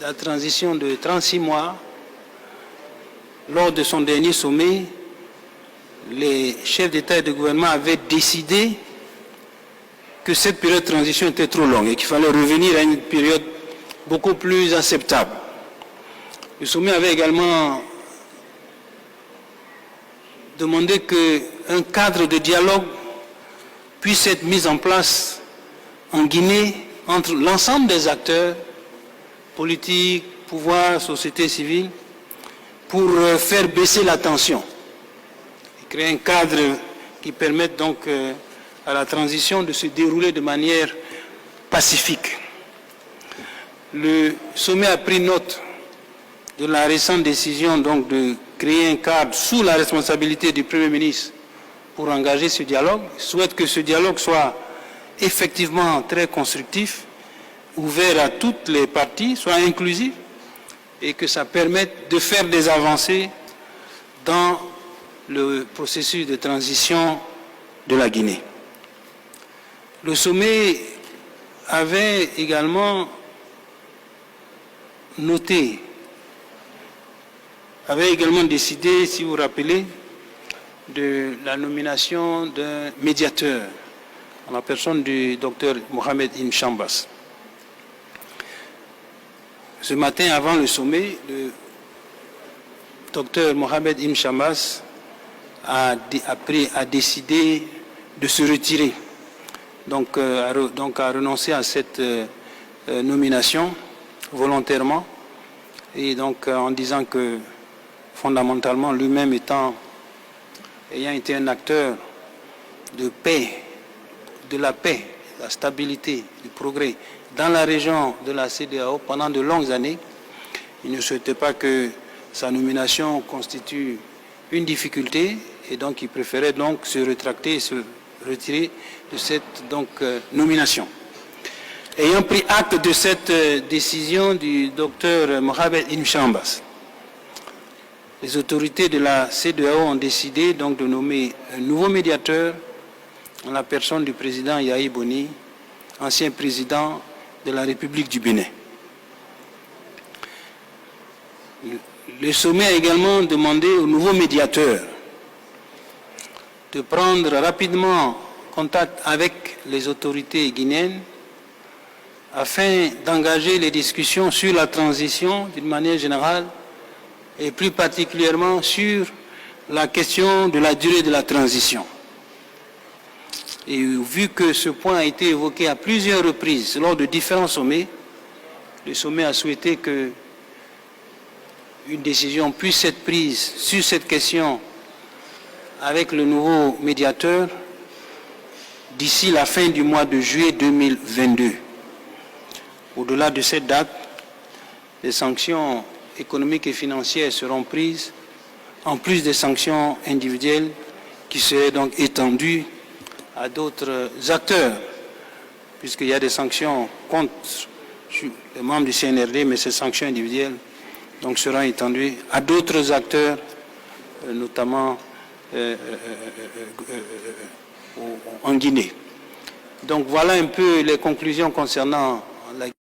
la transition de 36 mois, lors de son dernier sommet, les chefs d'État et de gouvernement avaient décidé que cette période de transition était trop longue et qu'il fallait revenir à une période beaucoup plus acceptable. Le sommet avait également demandé qu'un cadre de dialogue puisse être mis en place en Guinée entre l'ensemble des acteurs politiques, pouvoir, société civile, pour faire baisser la tension et créer un cadre qui permette donc à la transition de se dérouler de manière pacifique. Le sommet a pris note de la récente décision donc de créer un cadre sous la responsabilité du Premier ministre pour engager ce dialogue. Il souhaite que ce dialogue soit effectivement très constructif, ouvert à toutes les parties, soit inclusif et que ça permette de faire des avancées dans le processus de transition de la Guinée. Le sommet avait également décidé, si vous vous rappelez, de la nomination d'un médiateur en la personne du docteur Mohamed Ibn Chambas. Ce matin, avant le sommet, le docteur Mohamed Ibn Chambas a décidé de se retirer, donc a renoncé à cette nomination volontairement, et donc en disant que fondamentalement lui-même ayant été un acteur de paix, de la paix, de la stabilité, du progrès dans la région de la CEDEAO pendant de longues années, il ne souhaitait pas que sa nomination constitue une difficulté et donc il préférait donc se rétracter et se retirer de cette nomination. Ayant pris acte de cette décision du docteur Mohamed Ibn Chambas, les autorités de la CEDEAO ont décidé donc de nommer un nouveau médiateur en la personne du président Yahi Boni, ancien président de la République du Bénin. Le sommet a également demandé au nouveau médiateur de prendre rapidement contact avec les autorités guinéennes afin d'engager les discussions sur la transition d'une manière générale et plus particulièrement sur la question de la durée de la transition. Et vu que ce point a été évoqué à plusieurs reprises lors de différents sommets, le sommet a souhaité que une décision puisse être prise sur cette question avec le nouveau médiateur d'ici la fin du mois de juillet 2022. Au-delà de cette date, des sanctions économiques et financières seront prises, en plus des sanctions individuelles qui seraient donc étendues à d'autres acteurs, puisqu'il y a des sanctions contre les membres du CNRD, mais ces sanctions individuelles donc, seront étendues à d'autres acteurs, notamment en Guinée. Donc voilà un peu les conclusions concernant